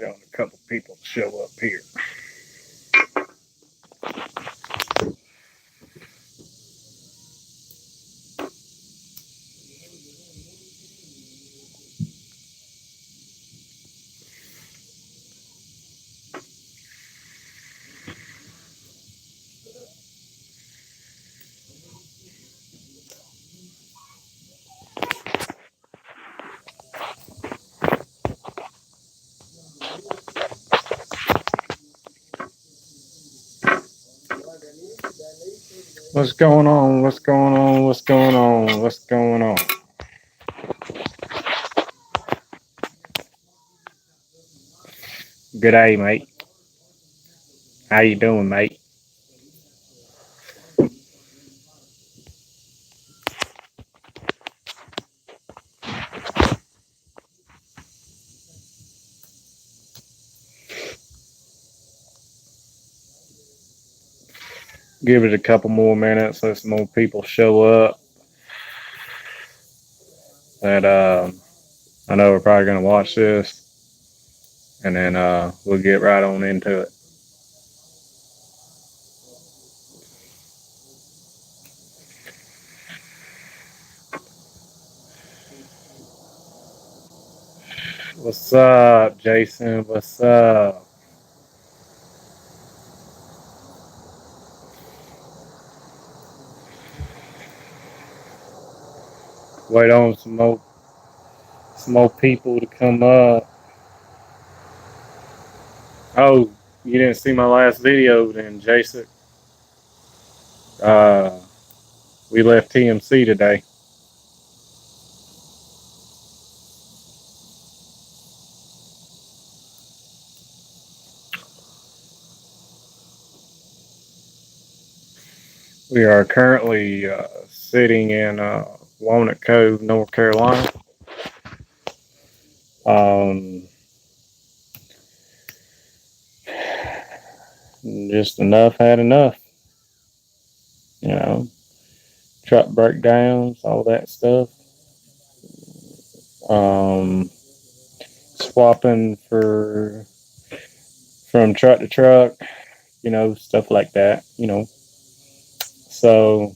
wait on a couple people to show up here. What's going on? What's going on? What's going on? What's going on? Good day, mate. How you doing, mate? Give it a couple more minutes. Let some more people show up. That I know we're probably gonna watch this, and then we'll get right on into it. What's up, Jason? What's up? Wait on some more people to come up. Oh, you didn't see my last video, then, Jason? Uh, we left TMC today. We are currently sitting in Walnut Cove, North Carolina. Um, just enough had enough, you know. Truck breakdowns, all that stuff. Um, Swapping from truck to truck, stuff like that. So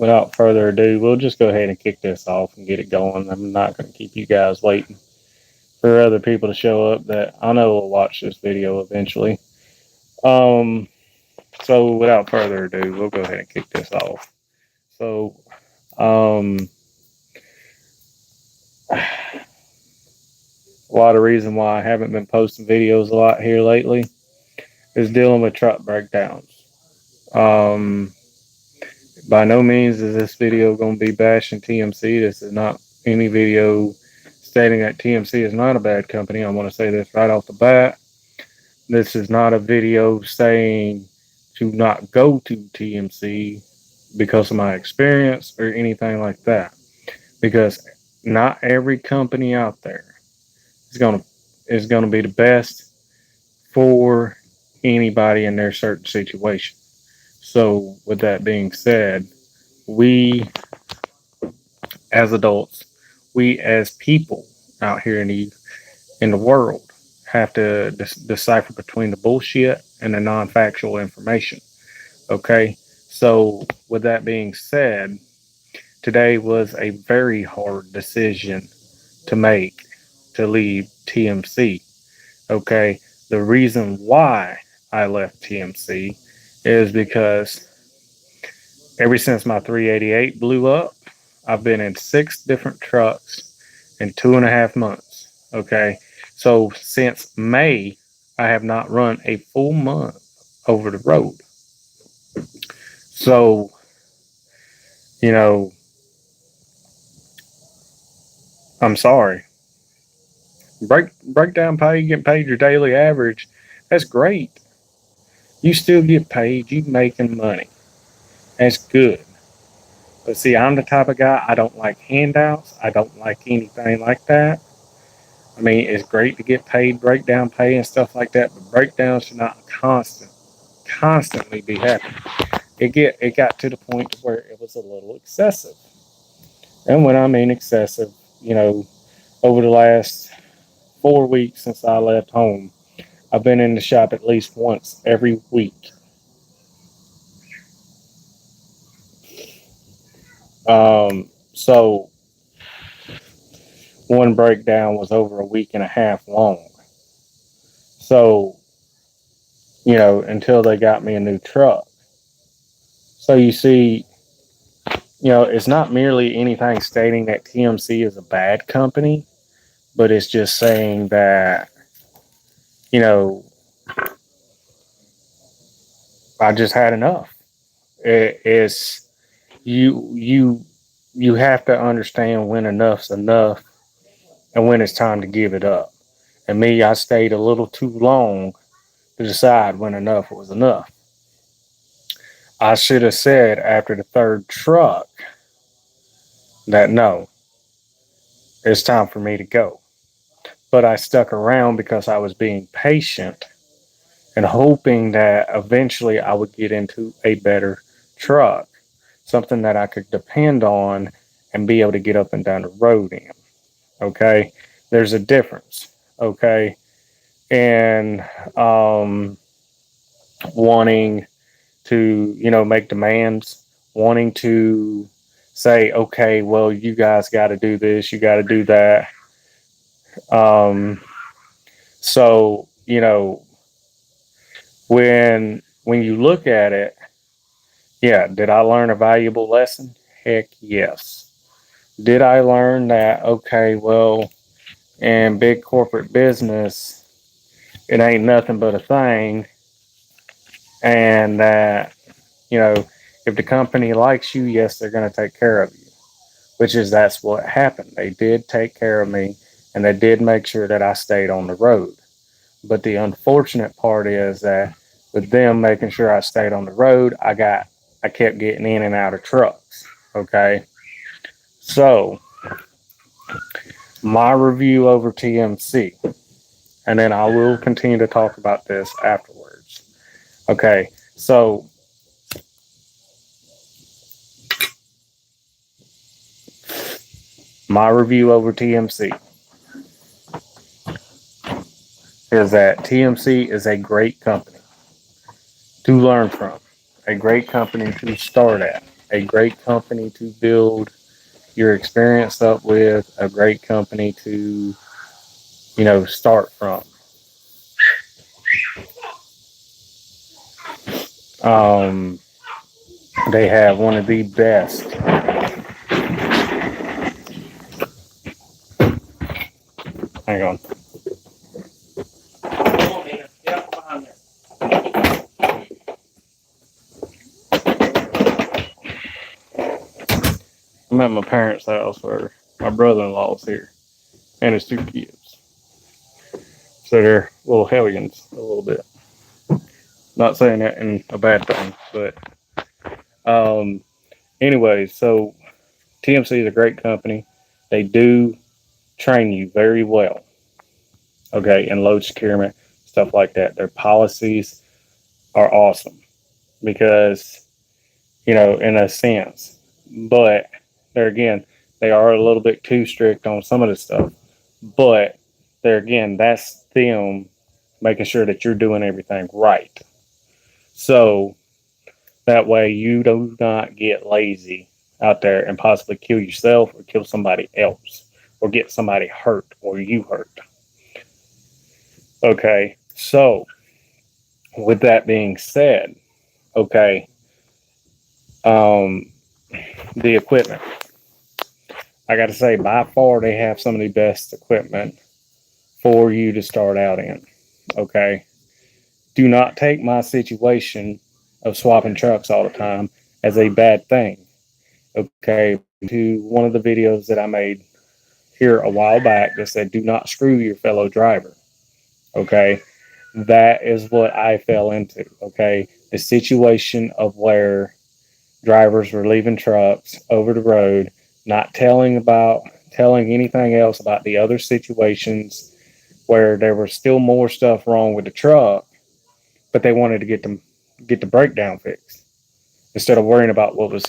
without further ado, we'll just go ahead and kick this off and get it going. I'm not going to keep you guys waiting for other people to show up that I know will watch this video eventually. So without further ado, we'll go ahead and kick this off. So, a lot of reason why I haven't been posting videos a lot here lately is dealing with truck breakdowns. Um, by no means is this video going to be bashing TMC. This is not any video stating that TMC is not a bad company. I want to say this right off the bat. This is not a video saying to not go to TMC because of my experience or anything like that. Because not every company out there is gonna be the best for anybody in their certain situation. So with that being said, we as adults, we as people out here in the world have to decipher between the bullshit and the non-factual information. Okay, so with that being said, today was a very hard decision to make to leave TMC. Okay, the reason why I left TMC is because ever since my 388 blew up, I've been in 6 different trucks in 2.5 months. Okay, so since May, I have not run a full month over the road. So, you know, I'm sorry. Breakdown pay, you get paid your daily average. That's great. You still get paid. You making money. That's good. But see, I'm the type of guy, I don't like handouts. I don't like anything like that. I mean, it's great to get paid breakdown pay and stuff like that, but breakdowns should not constantly be happening. It got to the point where it was a little excessive. And when I mean excessive, over the last 4 weeks since I left home, I've been in the shop at least once every week. So one breakdown was over a week and a half long. So, until they got me a new truck. So you see, it's not merely anything stating that TMC is a bad company, but it's just saying that, you know, I just had enough. It's you you have to understand when enough's enough and when it's time to give it up. And me, I stayed a little too long to decide when enough was enough. I should have said after the third truck that no, it's time for me to go. But I stuck around because I was being patient and hoping that eventually I would get into a better truck, something that I could depend on and be able to get up and down the road in. Okay. There's a difference. Okay. And wanting to, make demands, wanting to say, okay, well, you guys got to do this, you got to do that. Um, so, when you look at it, yeah, did I learn a valuable lesson? Heck yes. Did I learn that, okay, well, in big corporate business, it ain't nothing but a thing, and that, you know, if the company likes you, yes, they're going to take care of you, which is that's what happened. They did take care of me, and they did make sure that I stayed on the road. But the unfortunate part is that with them making sure I stayed on the road, I kept getting in and out of trucks. Okay. So my review over TMC, and then I will continue to talk about this afterwards. Okay. So my review over TMC is that TMC is a great company to learn from, a great company to start at, a great company to build your experience up with, a great company to, start from. Um, they have one of the best. Hang on. I'm at my parents' house where my brother-in-law's here and his two kids. So they're little hellions a little bit. Not saying that in a bad thing, but um, anyway, so TMC is a great company. They do train you very well. Okay, in load securement, stuff like that. Their policies are awesome because, in a sense, but there again, they are a little bit too strict on some of the stuff. But there again, that's them making sure that you're doing everything right. So that way you do not get lazy out there and possibly kill yourself or kill somebody else or get somebody hurt or you hurt. Okay, so with that being said, okay, um, the equipment. I got to say, by far, they have some of the best equipment for you to start out in. Okay, do not take my situation of swapping trucks all the time as a bad thing. Okay, to one of the videos that I made here a while back that said, do not screw your fellow driver. Okay, that is what I fell into. Okay, the situation of where drivers were leaving trucks over the road, not telling anything else about the other situations where there was still more stuff wrong with the truck, but they wanted to get the breakdown fixed instead of worrying about what was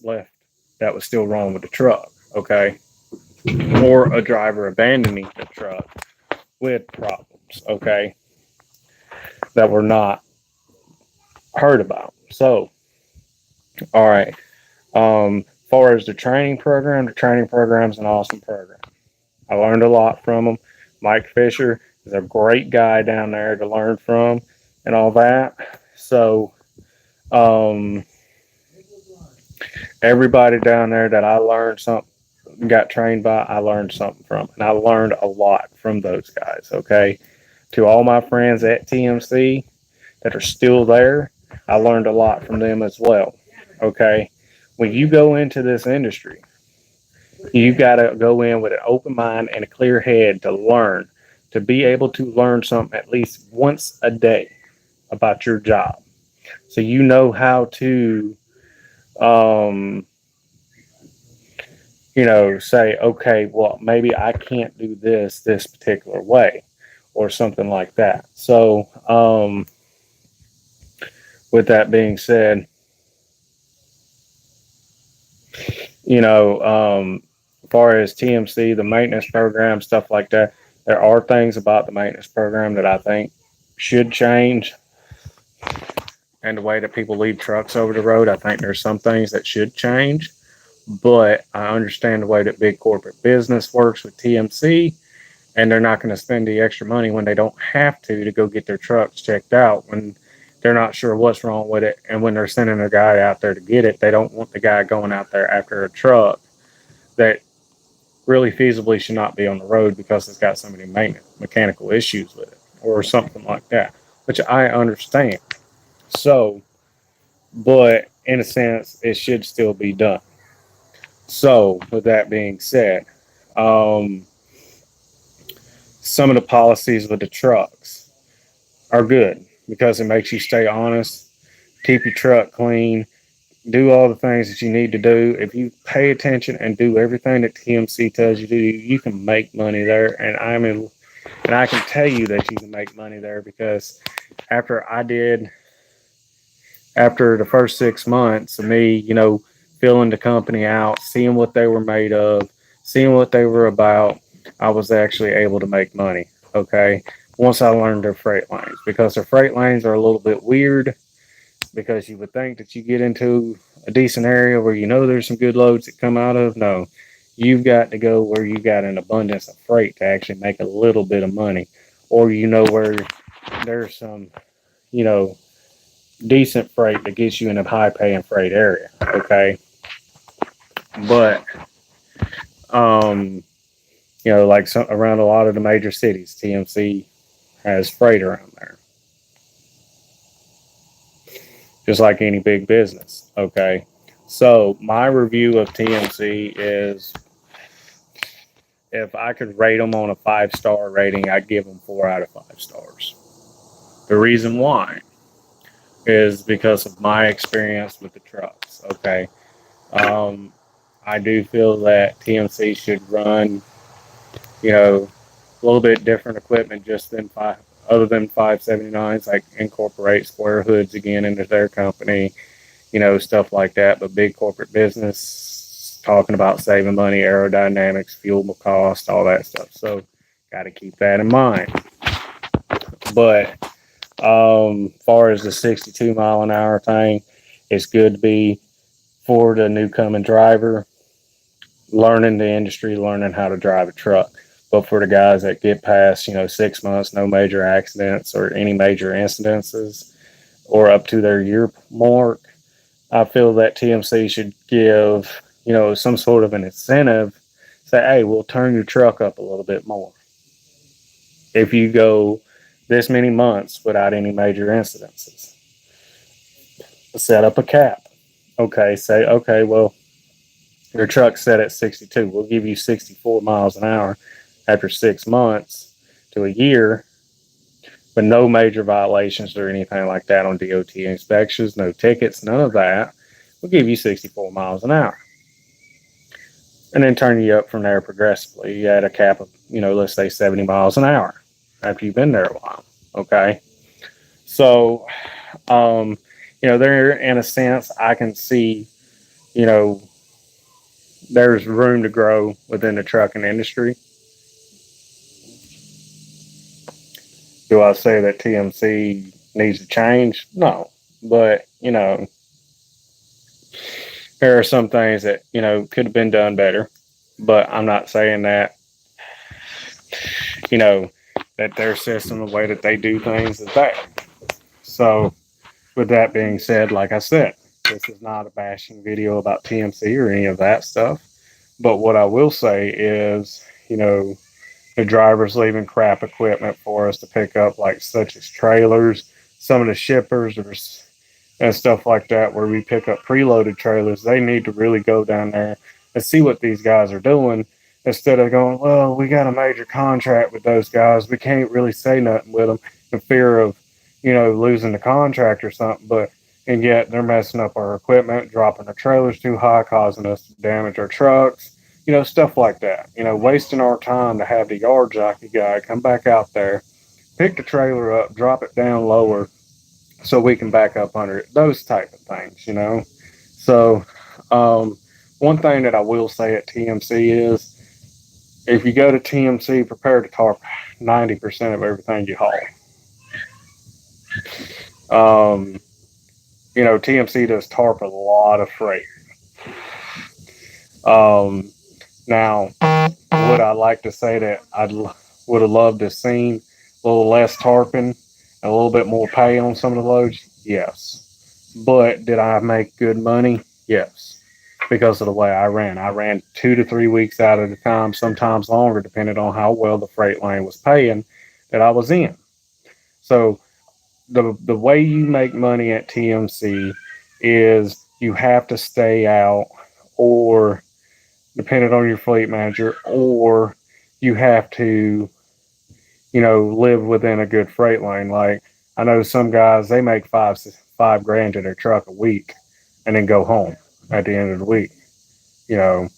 left that was still wrong with the truck. Okay. or a driver abandoning the truck with problems, okay, that were not heard about. So, all right. Far as the training program's an awesome program. I learned a lot from him. Mike Fisher is a great guy down there to learn from and all that. So, um, everybody down there that I learned something, got trained by, I learned something from. And I learned a lot from those guys, okay? To all my friends at TMC that are still there, I learned a lot from them as well, okay? When you go into this industry, you got to go in with an open mind and a clear head to learn, to be able to learn something at least once a day about your job. So you know how to, um, say, okay, well, maybe I can't do this particular way or something like that. So, with that being said, as far as TMC, the maintenance program, stuff like that, there are things about the maintenance program that I think should change. And the way that people leave trucks over the road, I think there's some things that should change. But I understand the way that big corporate business works with TMC, and they're not going to spend the extra money when they don't have to go get their trucks checked out when they're not sure what's wrong with it. And when they're sending a guy out there to get it, they don't want the guy going out there after a truck that really feasibly should not be on the road because it's got so many maintenance mechanical issues with it or something like that, which I understand. So, but in a sense, it should still be done. So, with that being said, um, some of the policies with the trucks are good because it makes you stay honest, keep your truck clean, do all the things that you need to do. If you pay attention and do everything that TMC tells you to do, you can make money there. And I can tell you that you can make money there because after I did, after the first 6 months of me, filling the company out, seeing what they were made of, seeing what they were about, I was actually able to make money. Okay. Once I learned their freight lanes, because their freight lanes are a little bit weird, because you would think that you get into a decent area where there's some good loads that come out of. No, you've got to go where you got an abundance of freight to actually make a little bit of money, or where there's some, you know, decent freight that gets you in a high paying freight area. Okay. But, um, like around a lot of the major cities, TMC has freight around there, just like any big business. Okay. So my review of TMC is, if I could rate them on a 5-star rating, I'd give them 4 out of 5 stars. The reason why is because of my experience with the trucks. Okay. Um, I do feel that TMC should run, a little bit different equipment just than other than 579s, like incorporate square hoods again into their company, stuff like that. But big corporate business talking about saving money, aerodynamics, fuel cost, all that stuff. So got to keep that in mind. But far as the 62 mile an hour thing, it's good to be for the new coming driver, learning the industry, learning how to drive a truck. But for the guys that get past, 6 months, no major accidents or any major incidences, or up to their year mark, I feel that TMC should give, some sort of an incentive. Say, hey, we'll turn your truck up a little bit more if you go this many months without any major incidences. Set up a cap. Okay, say, okay, well, your truck's set at 62. We'll give you 64 miles an hour after 6 months to a year, but no major violations or anything like that on DOT inspections, no tickets, none of that. We'll give you 64 miles an hour. And then turn you up from there progressively at a cap of, let's say 70 miles an hour after you've been there a while. Okay. So, there in a sense, I can see, you know, there's room to grow within the trucking industry. Do I say that TMC needs to change? No. But, there are some things that, could have been done better. But I'm not saying that, you know, that their system, the way that they do things is bad. So, with that being said, like I said, this is not a bashing video about TMC or any of that stuff. But what I will say is, the drivers leaving crap equipment for us to pick up, like such as trailers, some of the shippers and stuff like that, where we pick up preloaded trailers, they need to really go down there and see what these guys are doing instead of going, well, we got a major contract with those guys. We can't really say nothing with them in fear of, losing the contract or something. And yet they're messing up our equipment, dropping the trailers too high, causing us to damage our trucks, stuff like that. Wasting our time to have the yard jockey guy come back out there, pick the trailer up, drop it down lower, so we can back up under it. Those type of things. So, one thing that I will say at TMC is if you go to TMC, prepare to tarp 90% of everything you haul. TMC does tarp a lot of freight. Now, would I like to say that would have loved to have seen a little less tarping and a little bit more pay on some of the loads? Yes. But did I make good money? Yes. Because of the way I ran. I ran 2 to 3 weeks out at a time, sometimes longer, depending on how well the freight lane was paying that I was in. So the way you make money at TMC is you have to stay out, or depending on your fleet manager, or you have to, live within a good freight lane. Like I know some guys, they make five grand to their truck a week and then go home at the end of the week. You know,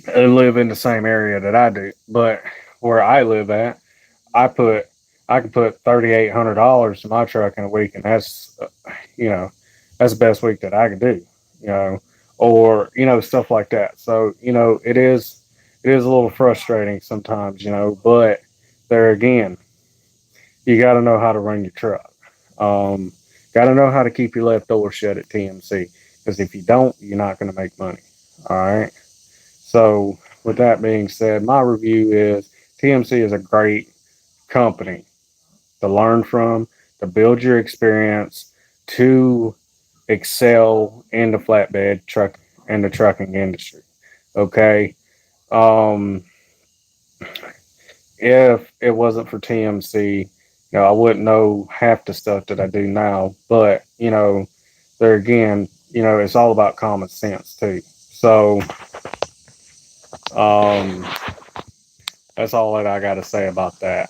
they live in the same area that I do, but where I live at, I put I can put $3,800 in my truck in a week, and you know, that's the best week that I can do. You know, or stuff like that. So it is a little frustrating sometimes. But there again, you got to know how to run your truck. Um, got to know how to keep your left door shut at TMC, because if you don't, you're not going to make money. All right. So with that being said, my review is TMC is a great company to learn from, to build your experience, to excel in the flatbed truck and the trucking industry. Okay. Um, if it wasn't for TMC, I wouldn't know half the stuff that I do now. But there again, it's all about common sense too. So um, that's all that I got to say about that.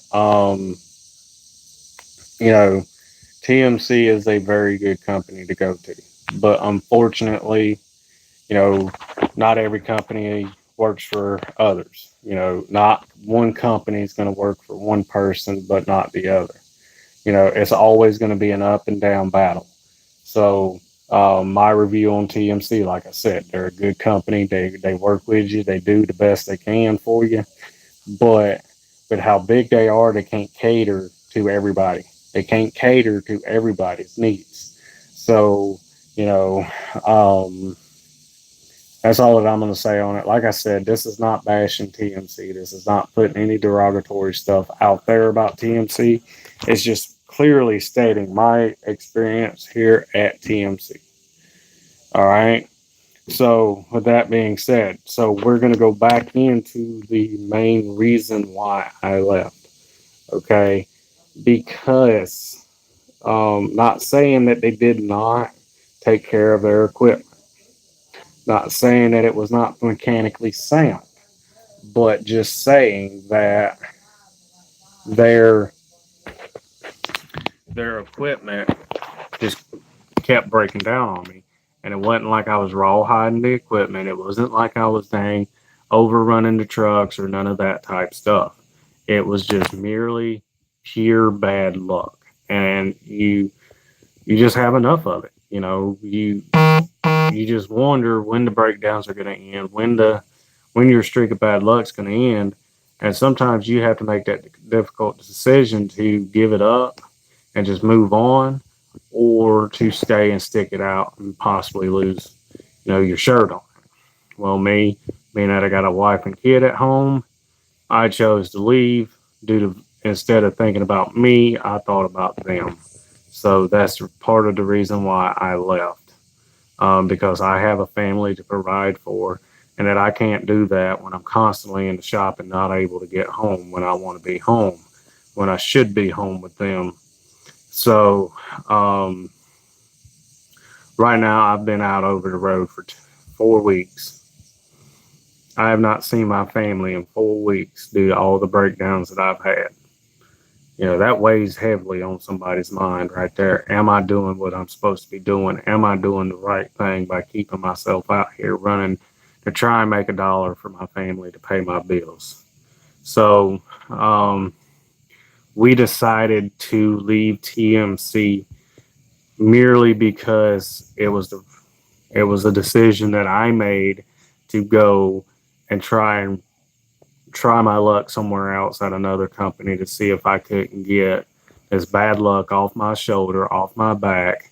You know, TMC is a very good company to go to, but unfortunately, you know, not every company works for others. Not one company is going to work for one person, but not the other. It's always going to be an up and down battle. So, my review on TMC, like I said, they're a good company. They work with you. They do the best they can for you. But with how big they are, they can't cater to everybody. They can't cater to everybody's needs. So, you know, um, that's all that I'm going to say on it. Like I said, this is not bashing TMC. This is not putting any derogatory stuff out there about TMC. It's just clearly stating my experience here at TMC. All right. So, with that being said, so we're going to go back into the main reason why I left. Okay. Because, not saying that they did not take care of their equipment, not saying that it was not mechanically sound, but just saying that their their equipment just kept breaking down on me. And it wasn't like I was raw hiding the equipment. It wasn't like I was dang overrunning the trucks or none of that type stuff. It was just merely pure bad luck. And you just have enough of it. You you just wonder when the breakdowns are going to end, when your streak of bad luck's going to end, and sometimes you have to make that difficult decision to give it up and just move on, or to stay and stick it out and possibly lose, your shirt on. Well, me, being that I got a wife and kid at home, I chose to leave due to, instead of thinking about me, I thought about them. So that's part of the reason why I left, because I have a family to provide for, and that I can't do that when I'm constantly in the shop and not able to get home when I want to be home, when I should be home with them. So um, right now, I've been out over the road for 4 weeks. I have not seen my family in 4 weeks due to all the breakdowns that I've had. That weighs heavily on somebody's mind right there. Am I doing what I'm supposed to be doing? Am I doing the right thing by keeping myself out here running to try and make a dollar for my family to pay my bills? So um, we decided to leave TMC merely because it was a decision that I made to go and try my luck somewhere else at another company to see if I couldn't get this bad luck off my shoulder, off my back,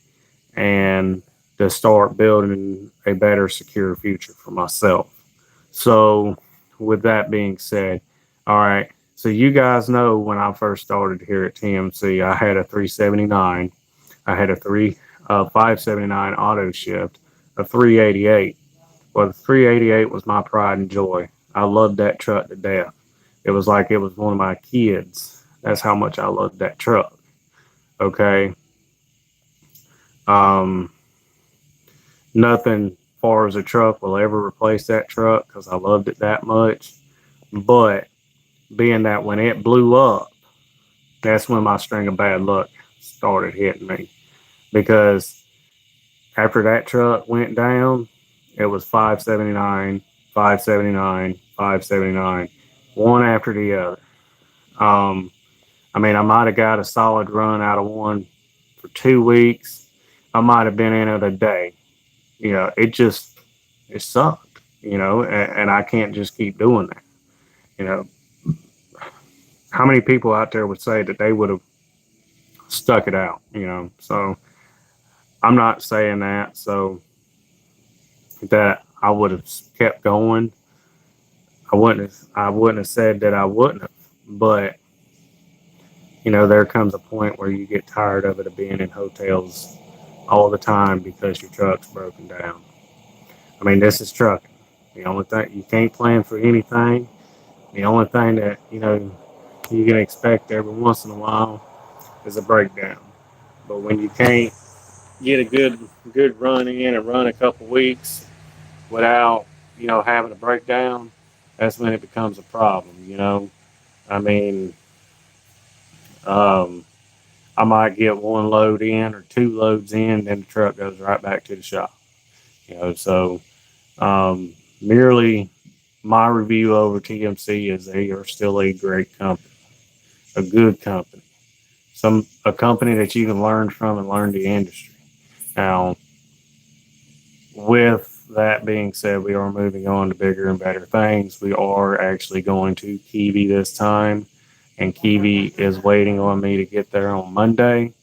and to start building a better, secure future for myself. So, with that being said, all right. So you guys know when I first started here at TMC, I had a 379, I had a 579 auto shift, a 388. Well, the 388 was my pride and joy. I loved that truck to death. It was like it was one of my kids. That's how much I loved that truck. Okay. Um, Nothing far as a truck will ever replace that truck because I loved it that much. But being that when it blew up, that's when my string of bad luck started hitting me. Because after that truck went down, it was 579, 579, 579, one after the other. Um, I mean, I might have got a solid run out of one for 2 weeks. I might have been in it a day. It sucked, and I can't just keep doing that. You know, how many people out there would say that they would have stuck it out, So I'm not saying that. So that I would have kept going. I wouldn't have said that I wouldn't have, but there comes a point where you get tired of it, of being in hotels all the time because your truck's broken down. I mean, this is trucking. The only thing you can't plan for anything. The only thing that you can expect every once in a while is a breakdown. But when you can't get a good run in and run a couple weeks without having a breakdown, that's when it becomes a problem. I mean, um, I might get one load in or two loads in, then the truck goes right back to the shop. So merely my review over TMC is they are still a great company, a good company, a company that you can learn from and learn the industry. Now, with that being said, we are moving on to bigger and better things. We are actually going to Kiwi this time, and Kiwi is waiting on me to get there on Monday.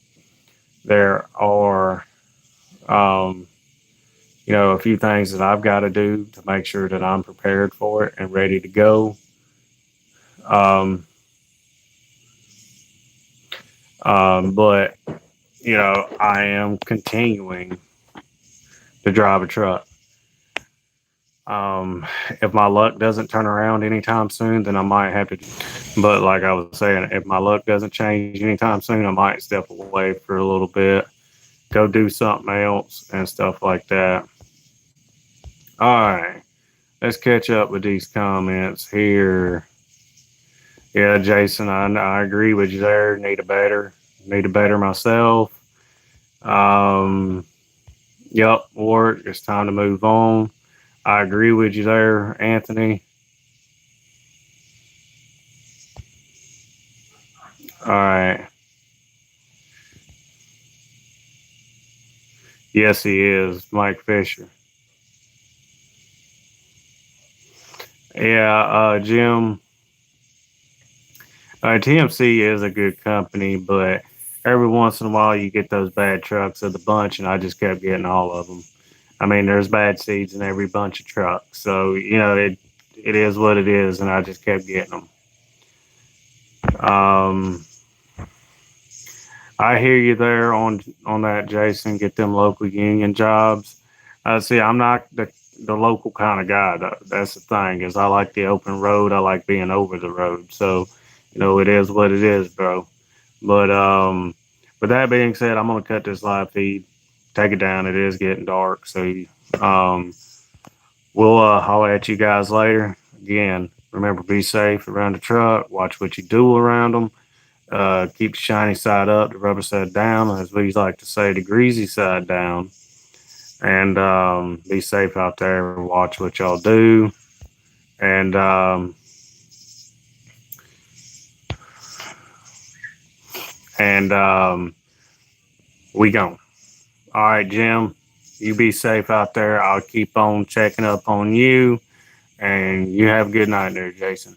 There are, um, a few things that I've got to do to make sure that I'm prepared for it and ready to go. Um, but I am continuing to drive a truck. If my luck doesn't turn around anytime soon, then I might have to. But like I was saying, if my luck doesn't change anytime soon, I might step away for a little bit, go do something else and stuff like that. All right, let's catch up with these comments here. Yeah, Jason, I agree with you there. Need to better myself. Um, yep, Ward, it's time to move on. I agree with you there, Anthony. All right. Yes, he is, Mike Fisher. Yeah, Jim. TMC is a good company, but every once in a while you get those bad trucks of the bunch, and I just kept getting all of them. I mean, there's bad seeds in every bunch of trucks, so it is what it is, and I just kept getting them. Um, I hear you there on that, Jason. Get them local union jobs. See, I'm not the local kind of guy. That's the thing is I like the open road. I like being over the road. So, it is what it is, bro. But with that being said, I'm gonna cut this live feed, take it down. It is getting dark, so um, we'll holler at you guys later. Again, remember be safe around the truck. Watch what you do around them. Keep the shiny side up, the rubber side down, as we like to say, the greasy side down. And be safe out there. Watch what y'all do. And and we gone. All right, Jim. You be safe out there. I'll keep on checking up on you. And you have a good night there, Jason.